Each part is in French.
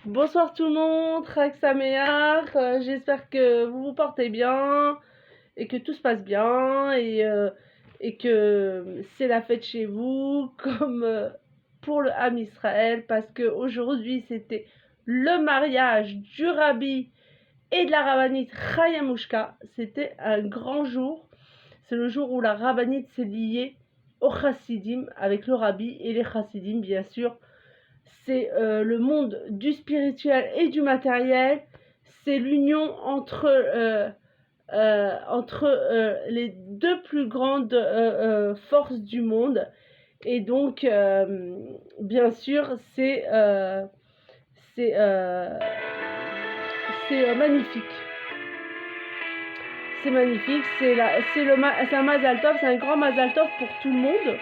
Bonsoir tout le monde, Chag Sameach, j'espère que vous vous portez bien et que tout se passe bien et que c'est la fête chez vous comme pour le Ham Israël parce que aujourd'hui c'était le mariage du rabbi et de la rabbinite Chaya Mushka. C'était un grand jour, c'est le jour où la rabbinite s'est liée au chassidim avec le rabbi et les chassidim bien sûr. C'est le monde du spirituel et du matériel, c'est l'union entre les deux plus grandes forces du monde. Et donc, bien sûr, c'est euh, c'est magnifique. C'est magnifique, c'est un Mazal Tov, c'est un grand Mazal Tov pour tout le monde.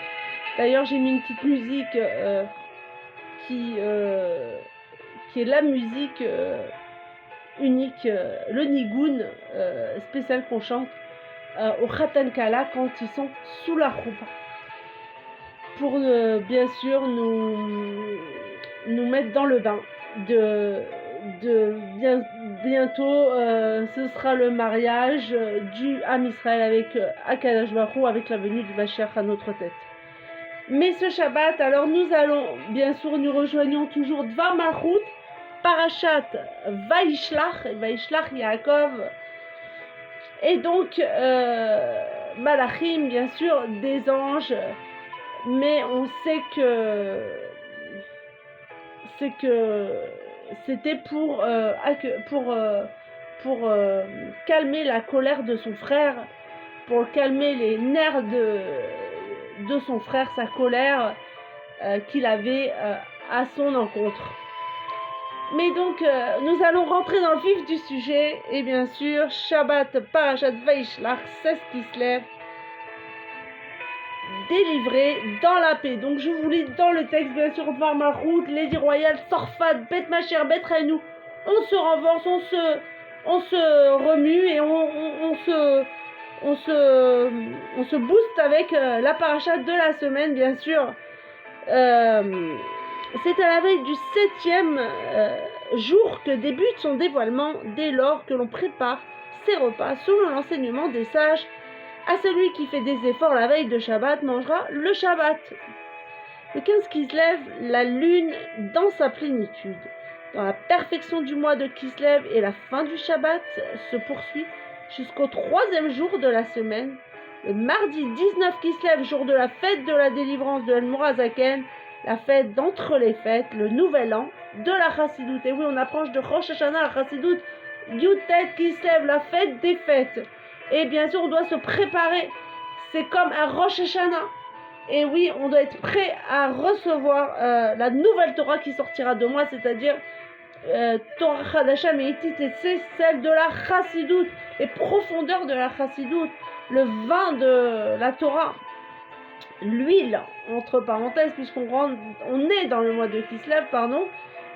D'ailleurs, j'ai mis une petite musique qui, euh, qui est la musique unique, le Nigoun spécial qu'on chante au Khatan Kala quand ils sont sous la choupa. Pour bien sûr nous mettre dans le bain bientôt ce sera le mariage du Ham Israël avec Akadosh Baruch Hu, avec la venue du Mashiach à notre tête. Mais ce Shabbat, alors nous allons, bien sûr, nous rejoignons toujours Dvar Malchut, Parashat Vaishlach Yaakov, et donc Malachim, bien sûr, des anges, mais on sait que c'était pour calmer la colère de son frère, pour calmer les nerfs de son frère, sa colère qu'il avait à son encontre. Mais donc, nous allons rentrer dans le vif du sujet, et bien sûr, Shabbat Parashat Vaishlach, c'est ce qui se lève, délivré dans la paix. Donc, je vous lis dans le texte, bien sûr, Dvar Malchut, Lady Royale, Sorfat, Bet Macher, Bet Reinou. On se renforce, on se remue et on se booste avec la parachat de la semaine, bien sûr. C'est à la veille du 7e jour que débute son dévoilement, dès lors que l'on prépare ses repas selon l'enseignement des sages. À celui qui fait des efforts la veille de Shabbat mangera le Shabbat. Le 15 Kislev, la lune dans sa plénitude. Dans la perfection du mois de Kislev et la fin du Shabbat se poursuit jusqu'au 3e jour de la semaine. Le mardi 19 Kislev, jour de la fête de la délivrance de Admorazaken, la fête d'entre les fêtes, le nouvel an de la Chassidoute. Et oui, on approche de Rosh Hashanah, la Chassidoute, Yutet Kislev, la fête des fêtes. Et bien sûr, on doit se préparer. C'est comme un Rosh Hashanah. Et oui, on doit être prêt à recevoir la nouvelle Torah qui sortira de moi, c'est-à-dire Torah Chadasha Meitit, et c'est celle de la Chassidoute, les profondeurs de la Chassidoute, le vin de la Torah, l'huile, entre parenthèses, on est dans le mois de Kislev,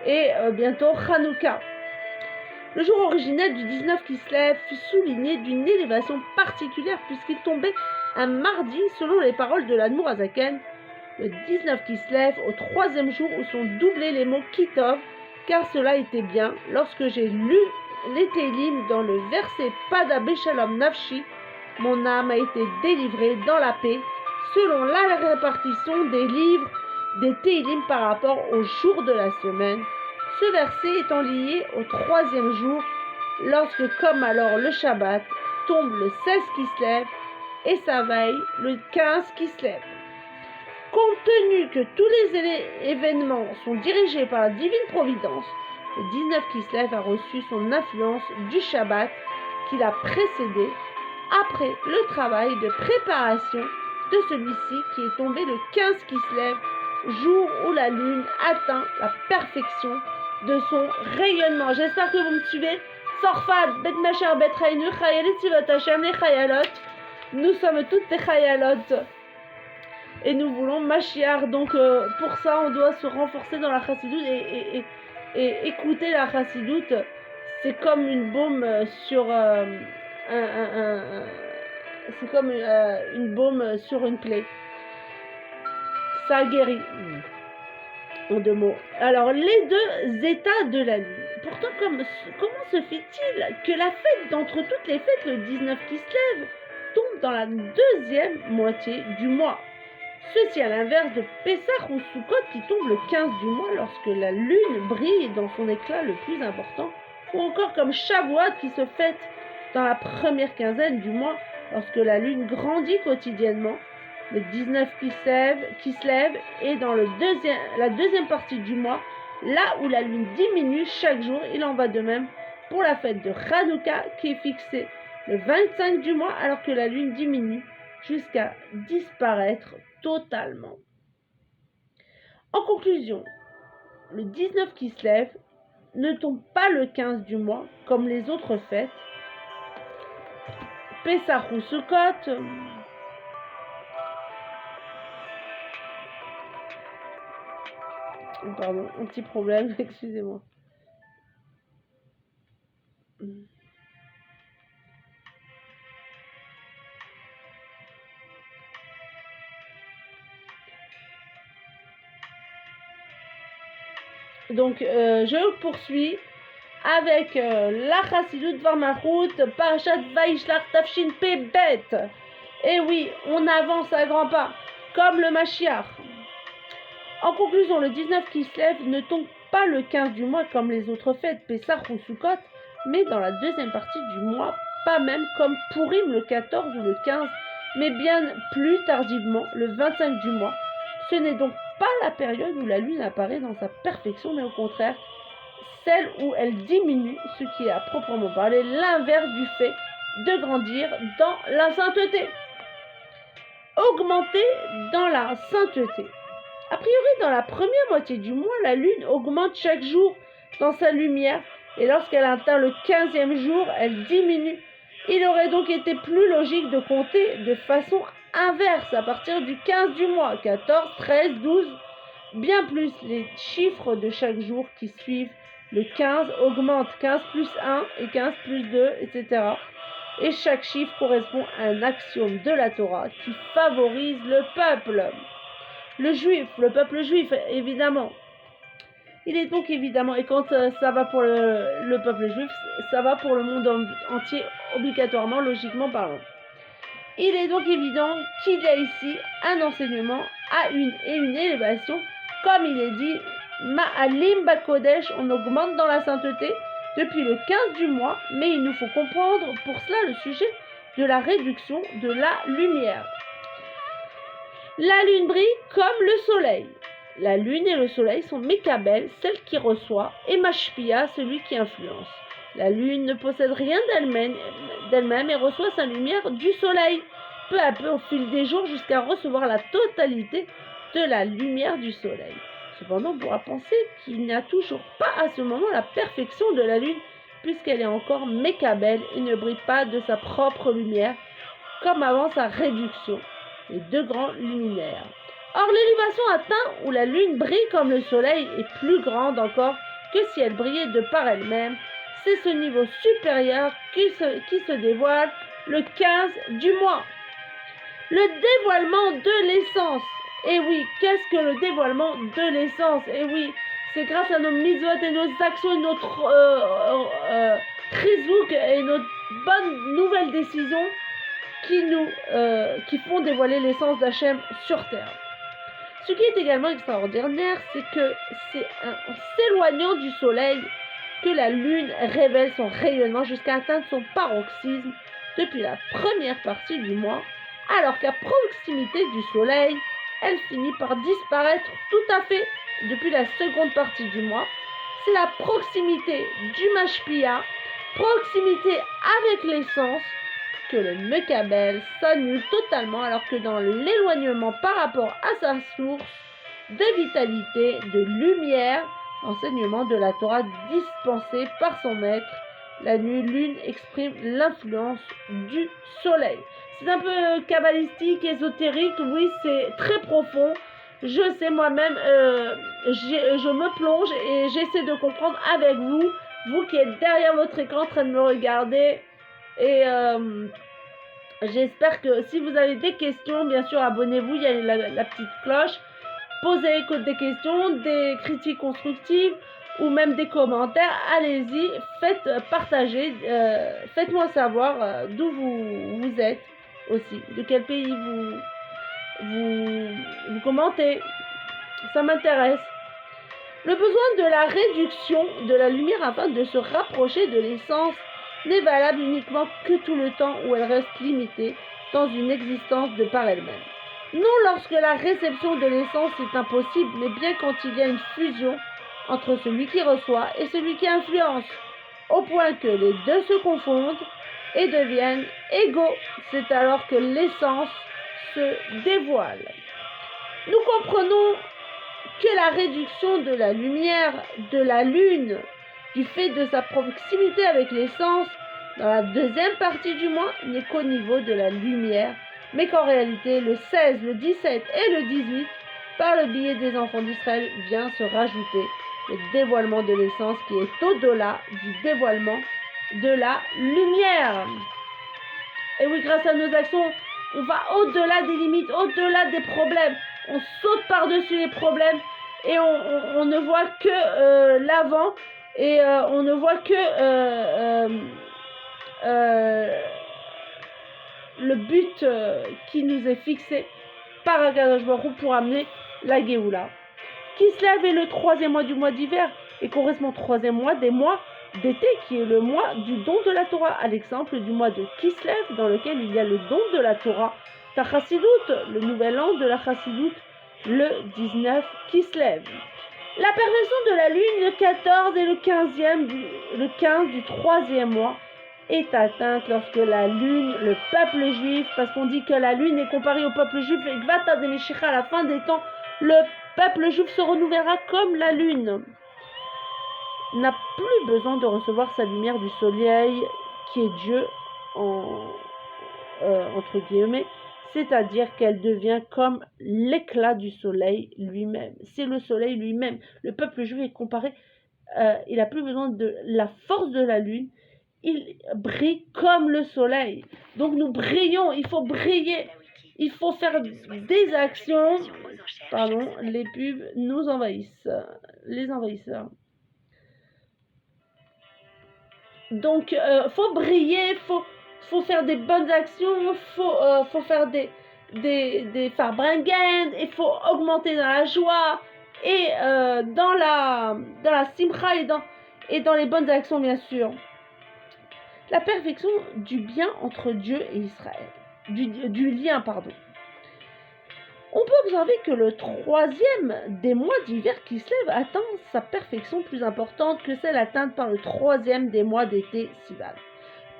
et bientôt Hanouka. Le jour originel du 19 Kislev fut souligné d'une élévation particulière puisqu'il tombait un mardi selon les paroles de l'Admorazaken. Le 19 Kislev, au 3e jour où sont doublés les mots Kitov, car cela était bien, lorsque j'ai lu les Télim dans le verset Pada Beshalom Nafshi, mon âme a été délivrée dans la paix, selon la répartition des livres des Télim par rapport au jour de la semaine. Ce verset étant lié au 3e jour, lorsque, comme alors le Shabbat, tombe le 16 Kislev et sa veille le 15 Kislev. Compte tenu que tous les événements sont dirigés par la divine providence, le 19 Kislev a reçu son influence du Shabbat qui l'a précédé après le travail de préparation de celui-ci qui est tombé le 15 Kislev, jour où la lune atteint la perfection de son rayonnement. J'espère que vous me suivez. Sorfat, Bet Macher, Bet Reinou, Chayalit Sivot Hashem, les Chayalot. Nous sommes toutes des Chayalot. Et nous voulons Mashiach. Donc pour ça, on doit se renforcer dans la Chassidoute et écouter la Chassidoute. C'est comme une baume sur c'est comme une baume sur une plaie. Ça guérit. en 2 mots. Alors, les 2 états de la lune. Pourtant, comment se fait-il que la fête d'entre toutes les fêtes, le 19 qui se lève, tombe dans la 2e moitié du mois? Ceci à l'inverse de Pessah ou Sukkot qui tombe le 15 du mois lorsque la lune brille dans son éclat le plus important, ou encore comme Shavuot qui se fête dans la première quinzaine du mois lorsque la lune grandit quotidiennement, le 19 qui se lève et dans la deuxième partie du mois, là où la lune diminue chaque jour. Il en va de même pour la fête de Hanouka qui est fixée le 25 du mois alors que la lune diminue jusqu'à disparaître totalement. En conclusion, le 19 qui se lève ne tombe pas le 15 du mois comme les autres fêtes. Pessah ou Sukkot, pardon, un petit problème, excusez-moi. Donc, je poursuis avec la Chassidut Dvar Malchut, Parashat Vaishlach Tafshin Pei Bet. Et oui, on avance à grands pas, comme le Mashiach. En conclusion, le 19 qui se lève ne tombe pas le 15 du mois comme les autres fêtes, Pessah ou Sukkot, mais dans la deuxième partie du mois, pas même comme Purim le 14 ou le 15, mais bien plus tardivement, le 25 du mois. Ce n'est donc pas la période où la lune apparaît dans sa perfection, mais au contraire, celle où elle diminue, ce qui est à proprement parler l'inverse du fait de grandir dans la sainteté. Augmenter dans la sainteté. A priori, dans la première moitié du mois, la lune augmente chaque jour dans sa lumière, et lorsqu'elle atteint le 15e jour, elle diminue. Il aurait donc été plus logique de compter de façon inverse à partir du 15 du mois, 14, 13, 12, bien plus les chiffres de chaque jour qui suivent. Le 15 augmente 15 plus 1 et 15 plus 2, etc. Et chaque chiffre correspond à un axiome de la Torah qui favorise le peuple. Le peuple juif, évidemment. Il est donc évidemment, et quand ça va pour le peuple juif, ça va pour le monde entier, obligatoirement, logiquement parlant. Il est donc évident qu'il y a ici un enseignement et une élévation, comme il est dit, Ma'alim Bakodesh, on augmente dans la sainteté depuis le 15 du mois, mais il nous faut comprendre pour cela le sujet de la réduction de la lumière. La lune brille comme le soleil. La lune et le soleil sont Mékabel, celle qui reçoit, et Mashpia, celui qui influence. La lune ne possède rien d'elle-même et reçoit sa lumière du soleil, peu à peu au fil des jours jusqu'à recevoir la totalité de la lumière du soleil. Cependant, on pourra penser qu'il n'y a toujours pas à ce moment la perfection de la lune, puisqu'elle est encore Mékabel et ne brille pas de sa propre lumière, comme avant sa réduction. Les 2 grands luminaires. Or, l'élévation atteinte où la lune brille comme le soleil est plus grande encore que si elle brillait de par elle-même. C'est ce niveau supérieur qui se dévoile le 15 du mois. Le dévoilement de l'essence. Et oui, qu'est-ce que le dévoilement de l'essence? Et oui, c'est grâce à nos mitzvot et nos actions, notre chizouk et nos bonnes nouvelles décisions qui font dévoiler l'essence d'Hachem sur terre. Ce qui est également extraordinaire, c'est que c'est en s'éloignant du soleil que la lune révèle son rayonnement jusqu'à atteindre son paroxysme depuis la première partie du mois, alors qu'à proximité du soleil, elle finit par disparaître tout à fait depuis la seconde partie du mois. C'est la proximité du Mashpia, proximité avec l'essence, que le Mekabel s'annule totalement, alors que dans l'éloignement par rapport à sa source de vitalité, de lumière, enseignement de la Torah dispensé par son maître, la lune exprime l'influence du soleil. C'est un peu kabbalistique, ésotérique, oui, c'est très profond. Je sais moi-même, je me plonge et j'essaie de comprendre avec vous, vous qui êtes derrière votre écran en train de me regarder. Et j'espère que si vous avez des questions, bien sûr, abonnez-vous, il y a la petite cloche. poser des questions, des critiques constructives ou même des commentaires, allez-y, faites partager, faites-moi savoir d'où vous êtes aussi, de quel pays vous commentez, ça m'intéresse. Le besoin de la réduction de la lumière afin de se rapprocher de l'essence n'est valable uniquement que tout le temps où elle reste limitée dans une existence de par elle-même. Non lorsque la réception de l'essence est impossible, mais bien quand il y a une fusion entre celui qui reçoit et celui qui influence, au point que les deux se confondent et deviennent égaux. C'est alors que l'essence se dévoile. Nous comprenons que la réduction de la lumière de la lune, du fait de sa proximité avec l'essence, dans la deuxième partie du mois, n'est qu'au niveau de la lumière, mais qu'en réalité, le 16, le 17 et le 18, par le biais des enfants d'Israël, vient se rajouter le dévoilement de l'essence qui est au-delà du dévoilement de la lumière. Et oui, grâce à nos actions, on va au-delà des limites, au-delà des problèmes. On saute par-dessus les problèmes et on ne voit que l'avant et on ne voit que le but qui nous est fixé par Akadosh Baruch Hu pour amener la Géoula. Kislev est le troisième mois du mois d'hiver et correspond au troisième mois des mois d'été qui est le mois du don de la Torah, à l'exemple du mois de Kislev dans lequel il y a le don de la Torah, ta Chassidut, le nouvel an de la Chassidut, le 19 Kislev. La perfection de la lune, le 14 et le 15 du troisième mois, est atteinte lorsque la lune, le peuple juif, parce qu'on dit que la lune est comparée au peuple juif, et Gvata de Meshicha, à la fin des temps, le peuple juif se renouvellera comme la lune, n'a plus besoin de recevoir sa lumière du soleil, qui est Dieu, entre guillemets, c'est-à-dire qu'elle devient comme l'éclat du soleil lui-même. C'est le soleil lui-même. Le peuple juif est comparé, il n'a plus besoin de la force de la lune, il brille comme le soleil. Donc nous brillons, il faut briller, il faut faire des actions. Pardon, les pubs nous envahissent, les envahisseurs. Donc faut briller, faut faire des bonnes actions, faut faire des farbringen, il faut augmenter dans la joie et dans la simcha et dans les bonnes actions bien sûr. La perfection du bien entre Dieu et Israël, du lien, pardon. On peut observer que le troisième des mois d'hiver qui se lève atteint sa perfection plus importante que celle atteinte par le troisième des mois d'été Sivan.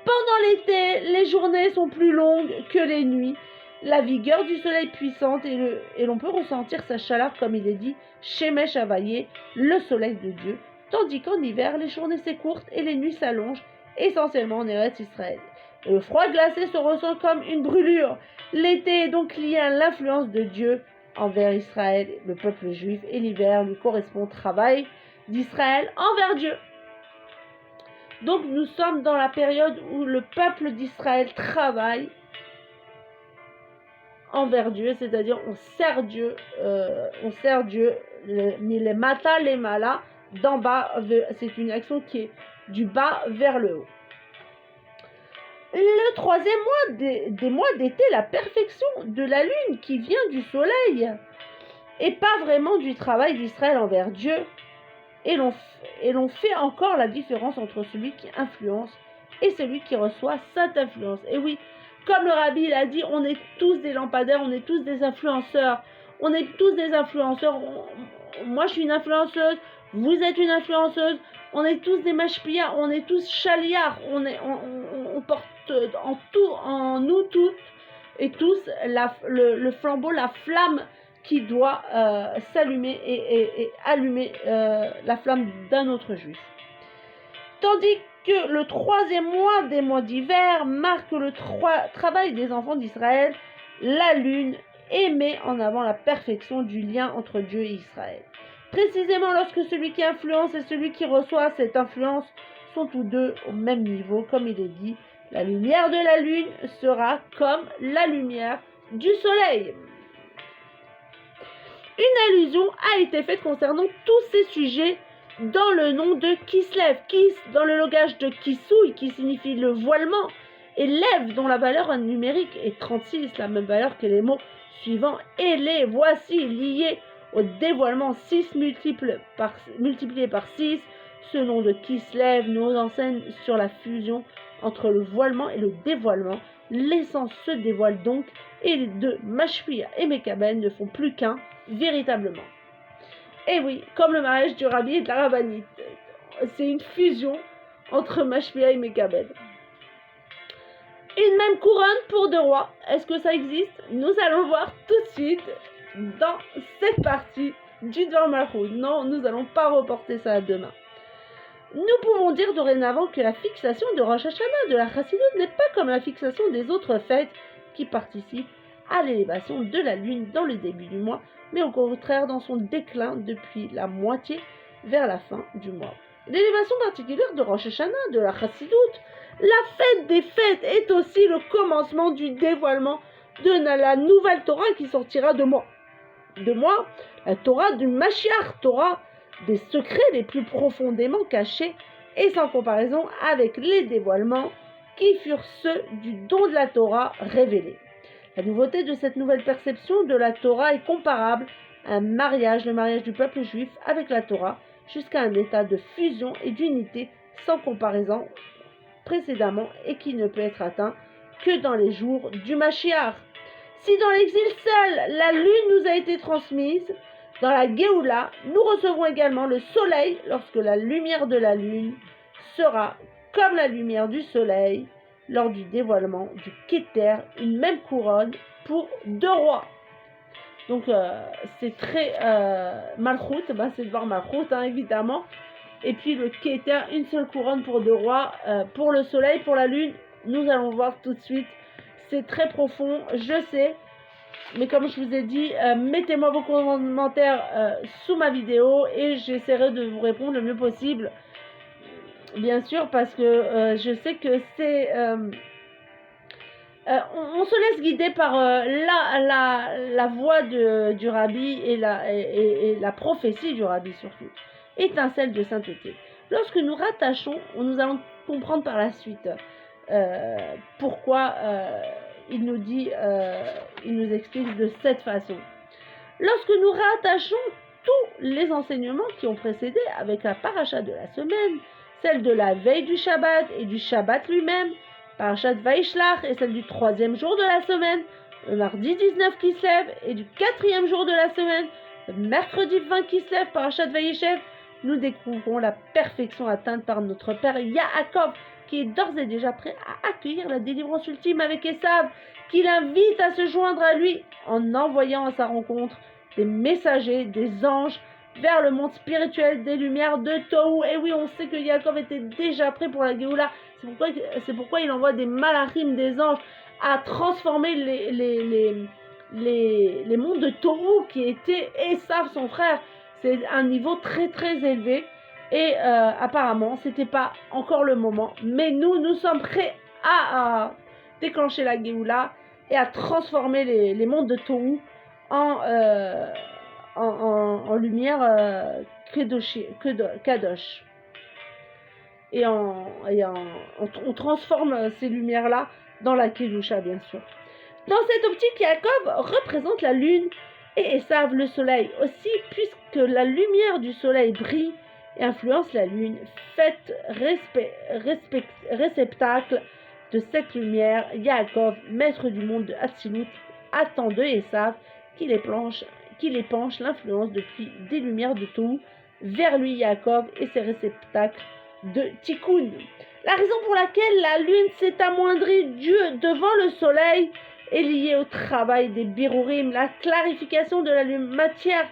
Pendant l'été, les journées sont plus longues que les nuits, la vigueur du soleil puissante et l'on peut ressentir sa chaleur comme il est dit, Shemesh Havayé, le soleil de Dieu, tandis qu'en hiver, les journées s'écourtent et les nuits s'allongent, essentiellement en Eretz Israël. Et le froid glacé se ressent comme une brûlure. L'été est donc lié à l'influence de Dieu envers Israël, le peuple juif, et l'hiver lui correspond au travail d'Israël envers Dieu. Donc nous sommes dans la période où le peuple d'Israël travaille envers Dieu, c'est-à-dire on sert Dieu, les mata, les malas, d'en bas, c'est une action qui est du bas vers le haut. Le troisième mois des mois d'été, la perfection de la lune qui vient du soleil et pas vraiment du travail d'Israël envers Dieu. Et l'on fait encore la différence entre celui qui influence et celui qui reçoit cette influence. Et oui, comme le rabbi l'a dit, on est tous des lampadaires, on est tous des influenceurs. On est tous des influenceurs. Moi, je suis une influenceuse, vous êtes une influenceuse. On est tous des mashpia, on est tous chaliards. On porte en nous toutes et tous le flambeau, la flamme qui doit s'allumer et allumer la flamme d'un autre juif. Tandis que le troisième mois des mois d'hiver marque le travail des enfants d'Israël, la lune et met en avant la perfection du lien entre Dieu et Israël. Précisément lorsque celui qui influence et celui qui reçoit cette influence sont tous deux au même niveau, comme il est dit, la lumière de la lune sera comme la lumière du soleil. Une allusion a été faite concernant tous ces sujets dans le nom de Kislev. Kis dans le langage de Kisouille, qui signifie le voilement, et Lev dont la valeur numérique est 36, la même valeur que les mots suivants, et les voici liés au dévoilement 6 multiplié par 6. Ce nom de Kislev nous enseigne sur la fusion entre le voilement et le dévoilement. L'essence se dévoile donc, et les deux, Mashpia et Mekabel, ne font plus qu'un, véritablement. Et oui, comme le mariage du rabbi et de la rabbinite, c'est une fusion entre Mashpia et Mekabel. Une même couronne pour deux rois, est-ce que ça existe? Nous allons voir tout de suite dans cette partie du Dvar Malchut. Non, nous n'allons pas reporter ça à demain. Nous pouvons dire dorénavant que la fixation de Rosh Hashanah de la Chassidut n'est pas comme la fixation des autres fêtes qui participent à l'élévation de la lune dans le début du mois, mais au contraire dans son déclin depuis la moitié vers la fin du mois. L'élévation particulière de Rosh Hashanah de la Chassidut, la fête des fêtes, est aussi le commencement du dévoilement de la nouvelle Torah qui sortira de moi. La Torah du Mashiach, Torah des secrets les plus profondément cachés et sans comparaison avec les dévoilements qui furent ceux du don de la Torah révélé. La nouveauté de cette nouvelle perception de la Torah est comparable à un mariage, le mariage du peuple juif avec la Torah, jusqu'à un état de fusion et d'unité sans comparaison précédemment et qui ne peut être atteint que dans les jours du Mashiach. Si dans l'exil seul, la lune nous a été transmise, dans la Géoula, nous recevrons également le soleil lorsque la lumière de la lune sera comme la lumière du soleil lors du dévoilement du Keter, une même couronne pour deux rois. Donc c'est très Malchut, c'est Dvar Malchut évidemment. Et puis le Keter, une seule couronne pour deux rois, pour le soleil, pour la lune, nous allons voir tout de suite. C'est très profond, je sais. Mais comme je vous ai dit, mettez-moi vos commentaires sous ma vidéo et j'essaierai de vous répondre le mieux possible. Bien sûr, parce que je sais que c'est... on se laisse guider par la voix du rabbi et la prophétie du rabbi surtout. Étincelle de sainteté. Lorsque nous rattachons, nous allons comprendre par la suite pourquoi il nous explique de cette façon. Lorsque nous rattachons tous les enseignements qui ont précédé avec la paracha de la semaine, celle de la veille du Shabbat et du Shabbat lui-même, parachat Vaishlach et celle du 3e jour de la semaine, le mardi 19 Kislev et du 4e jour de la semaine, le mercredi 20 Kislev, parachat Vayeshev, nous découvrons la perfection atteinte par notre père Yaakov, qui est d'ores et déjà prêt à accueillir la délivrance ultime avec Esav, qui l'invite à se joindre à lui en envoyant à sa rencontre des messagers, des anges, vers le monde spirituel des lumières de Tohu. Et oui, on sait que Yaakov était déjà prêt pour la Géoula. C'est pourquoi il envoie des malachim, des anges, à transformer les mondes de Tohu qui étaient Esav, son frère. C'est un niveau très très élevé. Et apparemment, c'était pas encore le moment. Mais nous sommes prêts à déclencher la Géoula et à transformer les mondes de Tohu en lumière Kadosh. Et on transforme ces lumières-là dans la Kedusha, bien sûr. Dans cette optique, Yaakov représente la lune et Esav le soleil. Aussi, puisque la lumière du soleil brille et influence la lune, faites réceptacle de cette lumière, Yaakov, maître du monde de Hatzilut, attend de Esav qu'il épanche l'influence depuis des lumières de Tohu vers lui, Yaakov, et ses réceptacles de Tikkun. La raison pour laquelle la lune s'est amoindrie devant le soleil est liée au travail des birurim, la clarification de la matière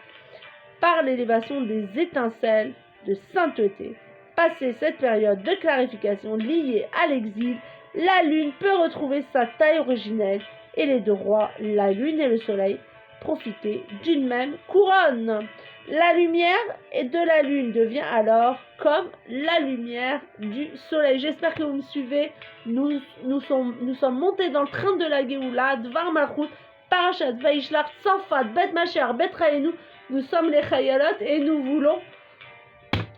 par l'élévation des étincelles de sainteté. Passé cette période de clarification liée à l'exil, la lune peut retrouver sa taille originelle et les deux rois, la lune et le soleil, profiter d'une même couronne. La lumière de la lune devient alors comme la lumière du soleil. J'espère que vous me suivez. Nous sommes montés dans le train de la Géoula, Dvar Malchut, Parashat Vaishlach, Safat, Bet Mashiach, Bet Raenu. Nous sommes les Chayalot et nous voulons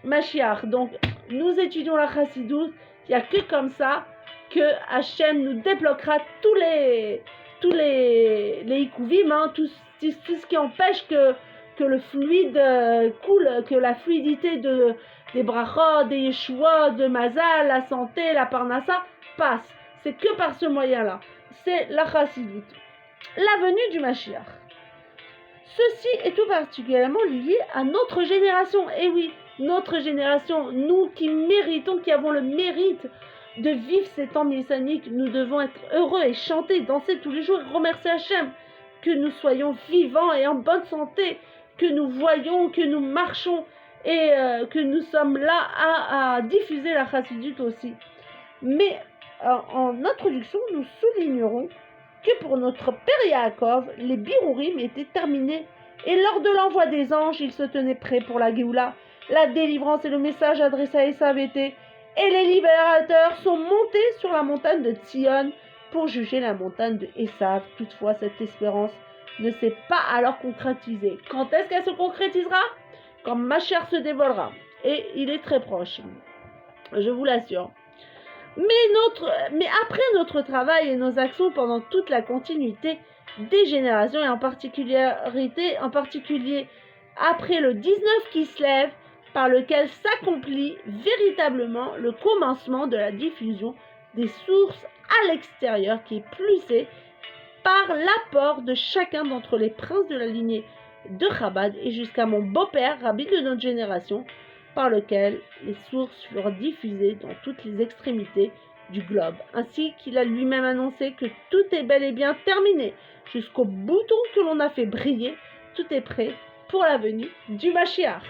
Mashiach. Donc, nous étudions la Chassidut. Il n'y a que comme ça que Hachem nous débloquera tous les Ikouvim, hein, tout ce qui empêche que le fluide coule, que la fluidité des brachot, des yeshua, de Mazal, la santé, la parnassa passe. C'est que par ce moyen-là. C'est la Chassidut. La venue du Mashiach. Ceci est tout particulièrement lié à notre génération. Et oui, notre génération, nous qui méritons, qui avons le mérite de vivre ces temps messianiques, nous devons être heureux et chanter, danser tous les jours et remercier Hachem que nous soyons vivants et en bonne santé, que nous voyons, que nous marchons et que nous sommes là à diffuser la Chassidut aussi. Mais en introduction, nous soulignerons que pour notre père Yaakov, les birourim étaient terminés et lors de l'envoi des anges, il se tenait prêt pour la Géoula. La délivrance et le message adressé à Esav étaient et les libérateurs sont montés sur la montagne de Tzion pour juger la montagne de Esav. Toutefois, cette espérance ne s'est pas alors concrétisée. Quand est-ce qu'elle se concrétisera? Quand Mashiach se dévoilera. Et il est très proche, je vous l'assure. Mais après notre travail et nos actions pendant toute la continuité des générations et en particulier après le 19 qui se lève, par lequel s'accomplit véritablement le commencement de la diffusion des sources à l'extérieur qui est poussée par l'apport de chacun d'entre les princes de la lignée de Chabad et jusqu'à mon beau-père, rabbi de notre génération, par lequel les sources furent diffusées dans toutes les extrémités du globe, ainsi qu'il a lui-même annoncé que tout est bel et bien terminé, jusqu'au bouton que l'on a fait briller, tout est prêt pour la venue du Mashiach.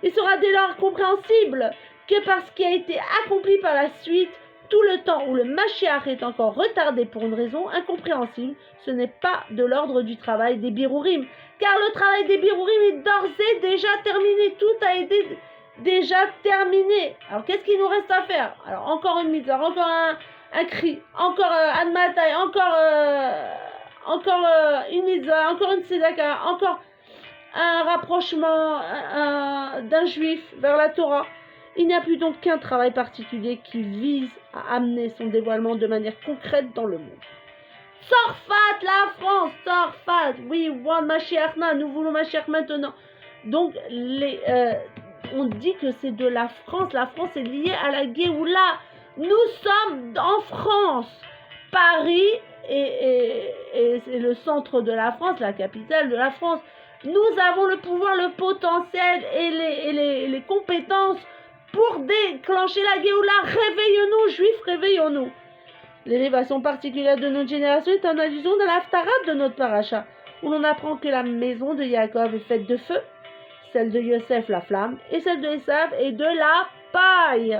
Il sera dès lors compréhensible que parce qu'il a été accompli par la suite, tout le temps où le Mashiach est encore retardé pour une raison incompréhensible, ce n'est pas de l'ordre du travail des birourim, car le travail des birourim est d'ores et déjà terminé, tout a été déjà terminé. Alors qu'est-ce qu'il nous reste à faire? Alors encore une mitzvah, encore un cri, encore un matai, encore une mitzvah, encore une tzedaka, encore un rapprochement d'un juif vers la Torah. Il n'y a plus donc qu'un travail particulier qui vise à amener son dévoilement de manière concrète dans le monde. Tzorfat, la France, Tzorfat, we want Mashiach now, nous voulons Mashiach maintenant. Donc on dit que c'est de la France est liée à la Géoula. Nous sommes en France. Paris est le centre de la France, la capitale de la France. Nous avons le pouvoir, le potentiel et les compétences pour déclencher la Géoula. Réveillons-nous, juifs, réveillons-nous. L'élévation particulière de notre génération est en allusion de l'Haftarah de notre paracha, où l'on apprend que la maison de Yaakov est faite de feu, celle de Yosef la flamme, et celle de Esav est de la paille.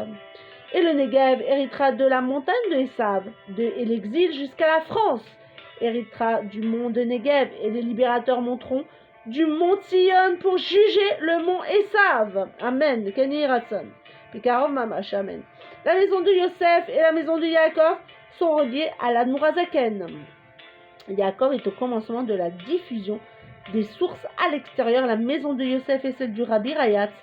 Et le Negev héritera de la montagne de Esav, et l'exil jusqu'à la France héritera du mont de Negev, et les libérateurs monteront du mont Tzion pour juger le mont Esav. Amen. Keni Ratson. Pikarov Mamash. Amen. La maison de Yosef et la maison de Yaakov sont reliées à la Nourazaken. Yaakov est au commencement de la diffusion des sources à l'extérieur. La maison de Yosef est celle du Rabbi Rayatz,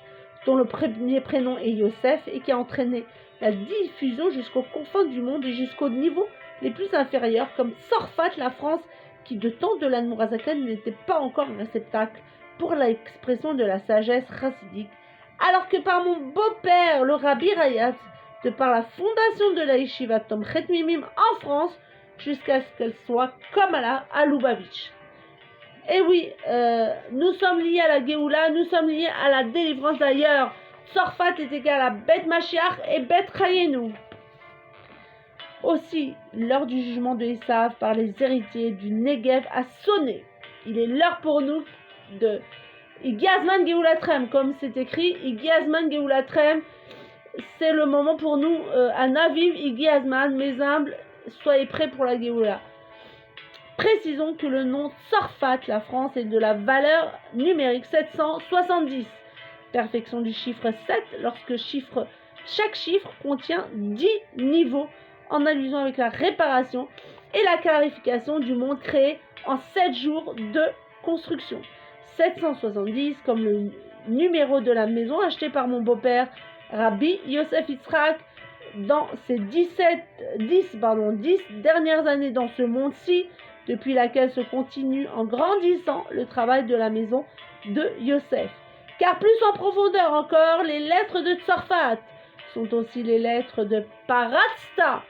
dont le premier prénom est Yosef et qui a entraîné la diffusion jusqu'aux confins du monde et jusqu'aux niveaux les plus inférieurs, comme Tzorfat, la France, qui de temps de la Nourazaken n'était pas encore un réceptacle pour l'expression de la sagesse chassidique, alors que par mon beau-père, le Rabbi Rayatz, de par la fondation de la Yeshiva Tomchet Mimim en France, jusqu'à ce qu'elle soit comme à Lubavitch. Et oui, nous sommes liés à la Géoula, nous sommes liés à la délivrance d'ailleurs. Tzorfat est égal à Bet Mashiach et Bet Chayenu. Aussi, l'heure du jugement de Esav par les héritiers du Negev a sonné. Il est l'heure pour nous de Igiazman Geulatrem, comme c'est écrit, Igiazman Geulatrem, c'est le moment pour nous, à Naviv, Igiazman, mes humbles, soyez prêts pour la Geoula. Précisons que le nom Tzorfat, la France, est de la valeur numérique 770. Perfection du chiffre 7, lorsque chaque chiffre contient 10 niveaux, en allusion avec la réparation et la clarification du monde créé en 7 jours de construction. 770, comme le numéro de la maison achetée par mon beau-père Rabbi Yosef Yitzhak dans ses 10 dernières années dans ce monde-ci, depuis laquelle se continue en grandissant le travail de la maison de Yosef. Car plus en profondeur encore, les lettres de Tzorfat sont aussi les lettres de Paratzta,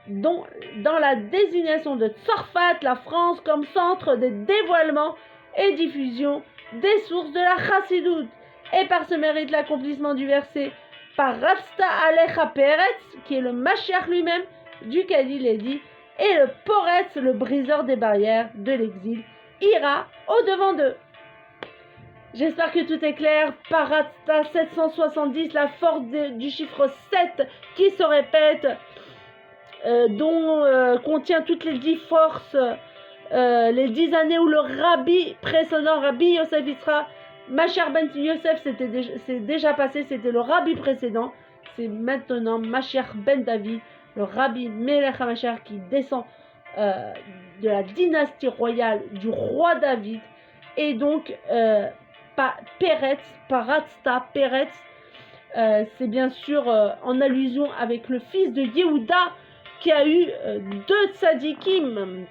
dont dans la désignation de Tzorfat, la France comme centre de dévoilement et diffusion des sources de la Chassidut, et par ce mérite l'accomplissement du verset Paratzta Alecha Peretz, qui est le Mashiach lui-même, duquel il est dit, et le Poretz, le briseur des barrières de l'exil, ira au-devant d'eux. J'espère que tout est clair. Paratzta 770, la force du chiffre 7 qui se répète, dont contient toutes les 10 forces, les 10 années où le rabbi précédent, Rabbi Yosef Yitzhak, Mashiach ben Yosef, c'est déjà passé, c'était le rabbi précédent. C'est maintenant Mashiach ben David, le rabbi Melech HaMashiach qui descend de la dynastie royale du roi David. Et donc, Peretz, Paratzta, Peretz, c'est bien sûr en allusion avec le fils de Yehuda qui a eu deux tzadikim,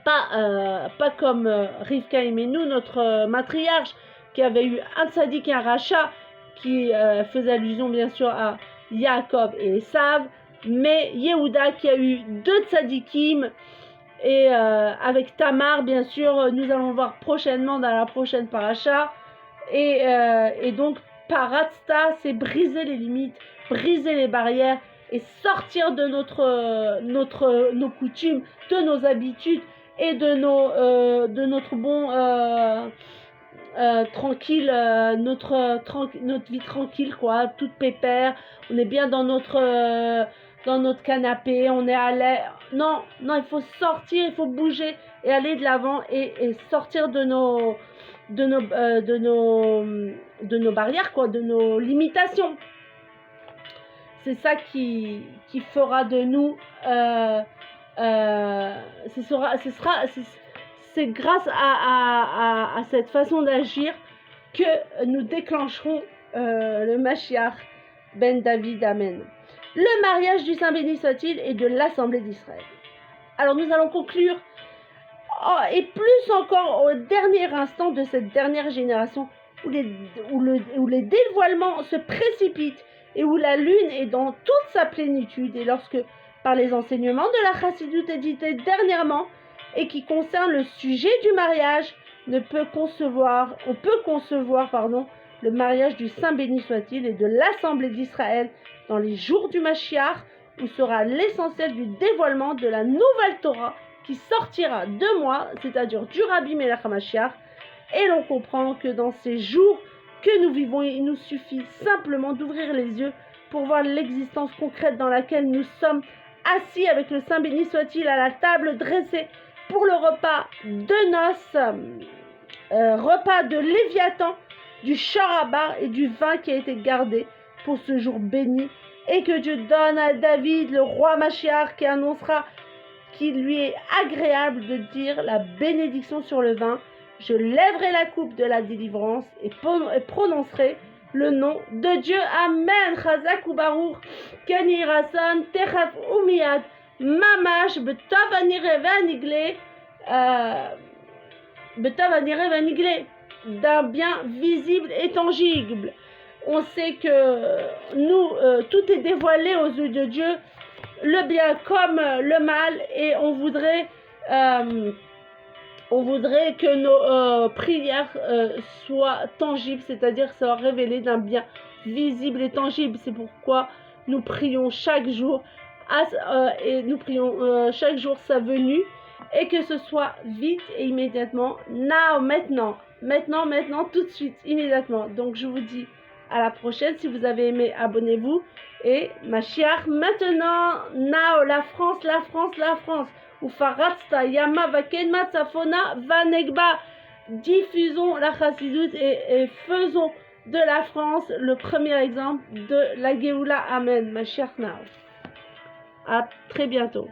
pas comme Rivka Imenu, notre matriarche, qui avait eu un tzadik et un rachat, qui faisait allusion bien sûr à Yaakov et Esav, mais Yehuda qui a eu deux tzadikim, et avec Tamar, bien sûr, nous allons voir prochainement dans la prochaine paracha, et donc Paratzta, c'est briser les limites, briser les barrières, et sortir de nos coutumes, de nos habitudes, et de notre bon tranquille, notre vie tranquille, quoi, toute pépère. On est bien dans notre canapé, on est à l'aise. Non, il faut sortir, il faut bouger et aller de l'avant et sortir de nos barrières, quoi, de nos limitations. C'est ça qui fera de nous. C'est grâce à cette façon d'agir que nous déclencherons le Mashiach ben David. Amen. Le mariage du Saint béni soit-il et de l'Assemblée d'Israël. Alors nous allons conclure, et plus encore au dernier instant de cette dernière génération où les dévoilements se précipitent et où la lune est dans toute sa plénitude, et lorsque par les enseignements de la Chassidut édités dernièrement et qui concerne le sujet du mariage, on peut concevoir le mariage du Saint béni soit-il et de l'Assemblée d'Israël dans les jours du Mashiach, où sera l'essentiel du dévoilement de la nouvelle Torah qui sortira de moi, c'est-à-dire du Rabbi Melech HaMashiach. Et l'on comprend que dans ces jours que nous vivons, il nous suffit simplement d'ouvrir les yeux pour voir l'existence concrète dans laquelle nous sommes assis avec le Saint béni soit-il à la table dressée pour le repas de noces, repas de Léviathan, du Sharabar et du vin qui a été gardé pour ce jour béni, et que Dieu donne à David, le roi Mashiach, qui annoncera qu'il lui est agréable de dire la bénédiction sur le vin. Je lèverai la coupe de la délivrance et prononcerai le nom de Dieu. Amen. Chazak ou Baruch. Kani Rasan, Techaf ou Miyad. Mamash, Betav Aniré Vaniglé. Betav Aniré Vaniglé. D'un bien visible et tangible. On sait que nous, tout est dévoilé aux yeux de Dieu, le bien comme le mal, et on voudrait que nos prières soient tangibles, c'est-à-dire soient révélées d'un bien visible et tangible. C'est pourquoi nous prions chaque jour, chaque jour sa venue, et que ce soit vite et immédiatement, maintenant, tout de suite, immédiatement. Donc je vous dis à la prochaine. Si vous avez aimé, abonnez-vous. Et Mashiach maintenant, la France. Ufaratzta, Yama, Vakenma, Tsafona, Vanegba. Diffusons la Chassidut et faisons de la France le premier exemple de la Géoula. Amen. Mashiach now. À très bientôt.